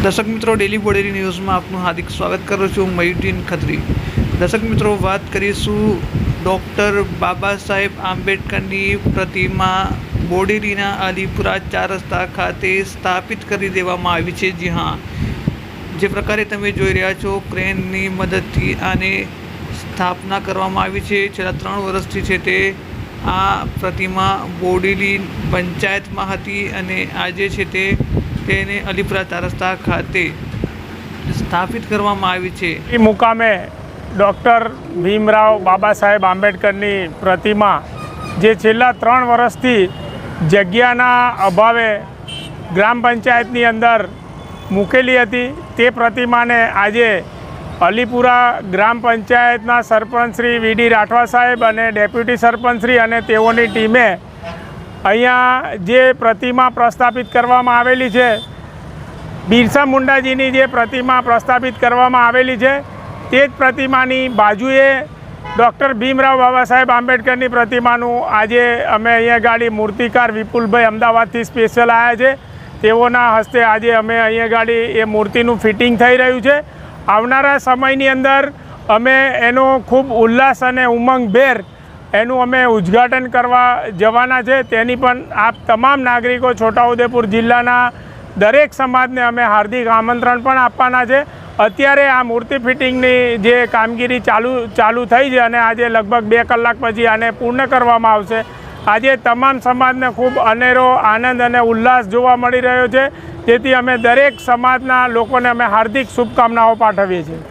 દર્શક મિત્રો, ડેલી બોડેલી ન્યૂઝમાં આપનું હાર્દિક સ્વાગત કરું છું. મયુદ્દીન ખત્રી. દર્શક મિત્રો, વાત કરીશું ડૉક્ટર બાબા સાહેબ આંબેડકરની પ્રતિમા બોડેલીના અલીપુરા 4 રસ્તા ખાતે સ્થાપિત કરી દેવામાં આવી છે. જી હા, જે પ્રકારે તમે જોઈ રહ્યા છો, ક્રેનની મદદથી આને સ્થાપના કરવામાં આવી છે. છેલ્લા 3 વર્ષથી છે તે આ પ્રતિમા બોડેલી પંચાયતમાં હતી અને આજે છે તેને અલીપુરા 4 રસ્તા ખાતે સ્થાપિત કરવામાં આવી છે. એ મુકામે ડૉક્ટર ભીમરાવ બાબા સાહેબ આંબેડકરની પ્રતિમા જે છેલ્લા 3 વર્ષથી જગ્યાના અભાવે ગ્રામ પંચાયતની અંદર મૂકેલી હતી, તે પ્રતિમાને આજે અલીપુરા ગ્રામ પંચાયતના સરપંચ શ્રી વીડી રાઠવા સાહેબ અને ડેપ્યુટી સરપંચ શ્રી અને તેઓની ટીમે અહીંયા જે પ્રતિમા પ્રસ્થાપિત કરવામાં આવેલી છે, બિરસા મુંડાજીની જે પ્રતિમા પ્રસ્થાપિત કરવામાં આવેલી છે, તે જ પ્રતિમાની બાજુએ ડૉક્ટર ભીમરાવ બાબા સાહેબ આંબેડકરની પ્રતિમાનું આજે અમે અહીંયા ગાડી મૂર્તિકાર વિપુલભાઈ અમદાવાદથી સ્પેશિયલ આવ્યા છે, તેઓના હસ્તે આજે અમે અહીંયા ગાડી એ મૂર્તિનું ફિટિંગ થઈ રહ્યું છે. આવનારા સમયની અંદર અમે એનો ખૂબ ઉલ્લાસ અને ઉમંગભેર એનું અમે ઉદ્ઘાટન કરવા જવાના છે. તેની પણ આપ તમામ નાગરિકો છોટાઉદેપુર જિલ્લાના દરેક સમાજને અમે હાર્દિક આમંત્રણ પણ આપવાના છે. અત્યારે આ મૂર્તિ ફિટિંગની જે કામગીરી ચાલુ થઈ છે અને આજે લગભગ 2 કલાક પછી આને પૂર્ણ કરવામાં આવશે. આજે તમામ સમાજને ખૂબ અનેરો આનંદ અને ઉલ્લાસ જોવા મળી રહ્યો છે, જેથી અમે દરેક સમાજના લોકોને અમે હાર્દિક શુભકામનાઓ પાઠવીએ છીએ.